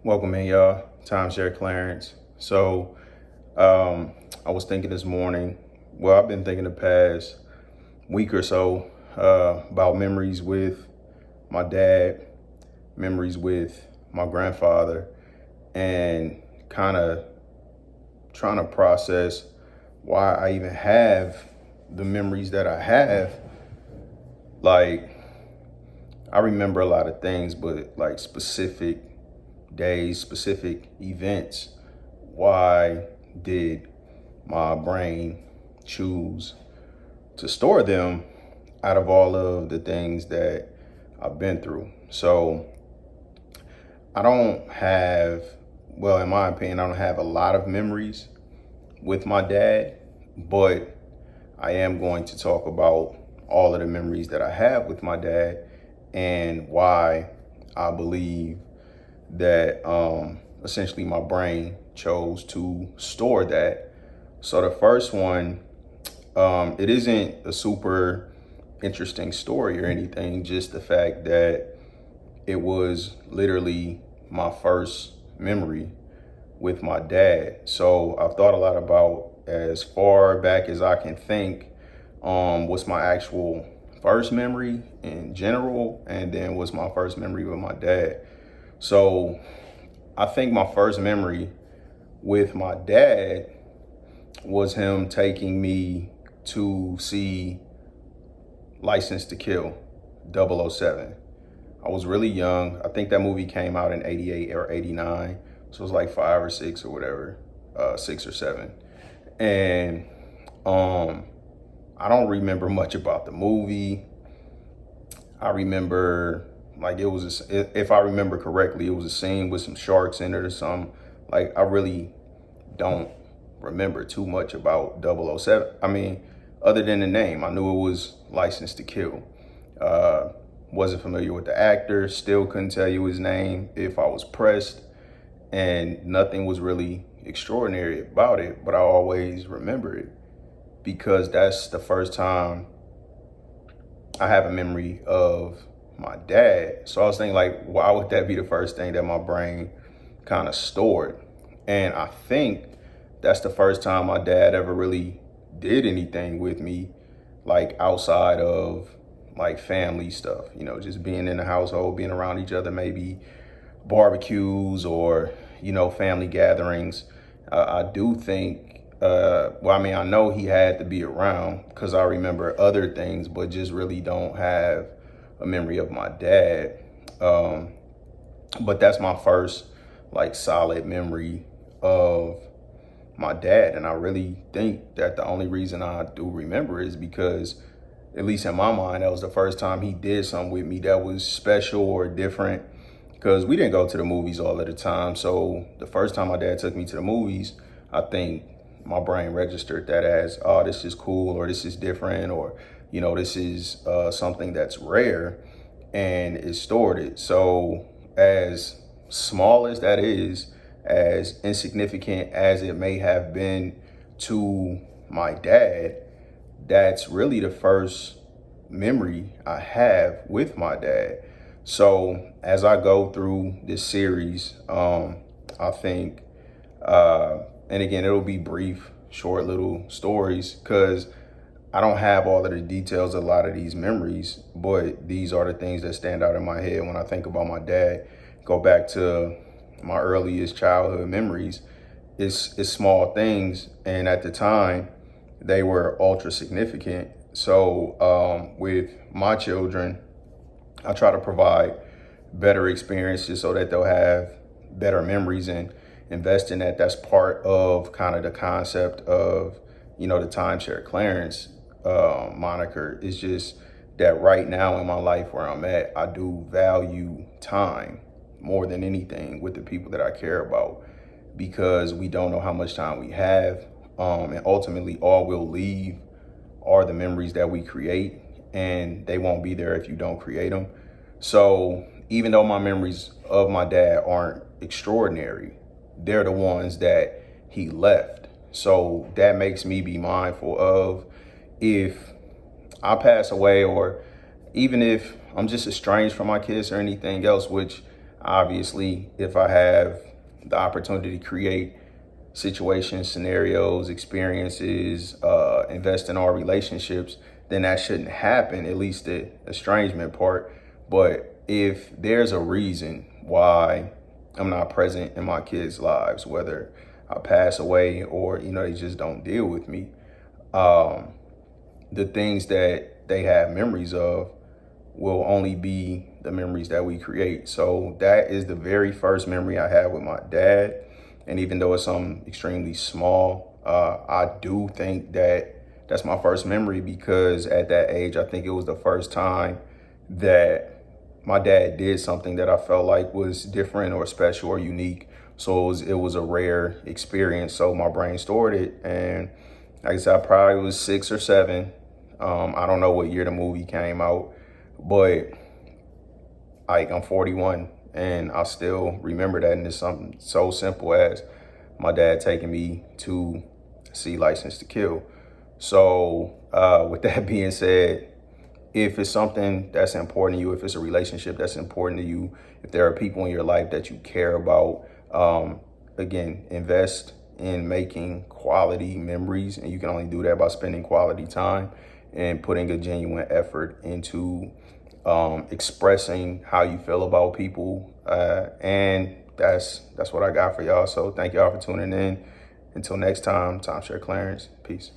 Welcome in, y'all. Timeshare Clarence. I was thinking this morning. Well, I've been thinking the past week or so about memories with my dad, memories with my grandfather, and kind of trying to process why I even have the memories that I have. Like, I remember a lot of things, but like specific days, specific events. Why did my brain choose to store them out of all of the things that I've been through? So I don't have, well, in my opinion, I don't have a lot of memories with my dad, but I am going to talk about all of the memories that I have with my dad and why I believe that essentially my brain chose to store that. So the first one, it isn't a super interesting story or anything, just the fact that it was literally my first memory with my dad. So I've thought a lot about, as far back as I can think, what's my actual first memory in general, and then what's my first memory with my dad. So I think my first memory with my dad was him taking me to see License to Kill 007. I was really young. I think that movie came out in 88 or 89. So it was like 5 or 6 or whatever, 6 or 7. And I don't remember much about the movie. I remember, like, if I remember correctly, it was a scene with some sharks in it or something. Like, I really don't remember too much about 007. I mean, other than the name, I knew it was License to Kill. Wasn't familiar with the actor, still couldn't tell you his name if I was pressed, and nothing was really extraordinary about it, but I always remember it because that's the first time I have a memory of my dad. So I was thinking, like, why would that be the first thing that my brain kind of stored? And I think that's the first time my dad ever really did anything with me, like outside of like family stuff, just being in the household, being around each other, maybe barbecues or, family gatherings. I do think, I know he had to be around because I remember other things, but just really don't have a memory of my dad. But that's my first like solid memory of my dad. And I really think that the only reason I do remember is because, at least in my mind, that was the first time he did something with me that was special or different, because we didn't go to the movies all of the time. So the first time my dad took me to the movies, I think my brain registered that as, oh, this is cool, or this is different, or, this is something that's rare, and it stored it. So as small as that is, as insignificant as it may have been to my dad, that's really the first memory I have with my dad. So as I go through this series, I think, and again, it'll be brief, short little stories, because I don't have all of the details of a lot of these memories, but these are the things that stand out in my head when I think about my dad. Go back to my earliest childhood memories. It's small things, and at the time, they were ultra significant. So with my children, I try to provide better experiences so that they'll have better memories and invest in that. That's part of kind of the concept of, the Timeshare Clarence moniker. Is just that right now in my life where I'm at, I do value time more than anything with the people that I care about, because we don't know how much time we have. And ultimately, all we'll leave are the memories that we create, and they won't be there if you don't create them. So even though my memories of my dad aren't extraordinary, they're the ones that he left. So that makes me be mindful of, if I pass away, or even if I'm just estranged from my kids or anything else, which Obviously, if I have the opportunity to create situations, scenarios, experiences, invest in our relationships, then that shouldn't happen, at least the estrangement part. But if there's a reason why I'm not present in my kids' lives, whether I pass away or, they just don't deal with me, um, the things that they have memories of will only be the memories that we create. So that is the very first memory I have with my dad. And even though it's something extremely small, I do think that that's my first memory, because at that age, I think it was the first time that my dad did something that I felt like was different or special or unique. So it was a rare experience. So my brain stored it. And like I said, I probably was 6 or 7. I don't know what year the movie came out, but like, I'm 41 and I still remember that. And it's something so simple as my dad taking me to see License to Kill. So with that being said, if it's something that's important to you, if it's a relationship that's important to you, if there are people in your life that you care about, again, invest in making quality memories. And you can only do that by spending quality time and putting a genuine effort into expressing how you feel about people. And that's what I got for y'all. So thank y'all for tuning in. Until next time, Timeshare Clarence. Peace.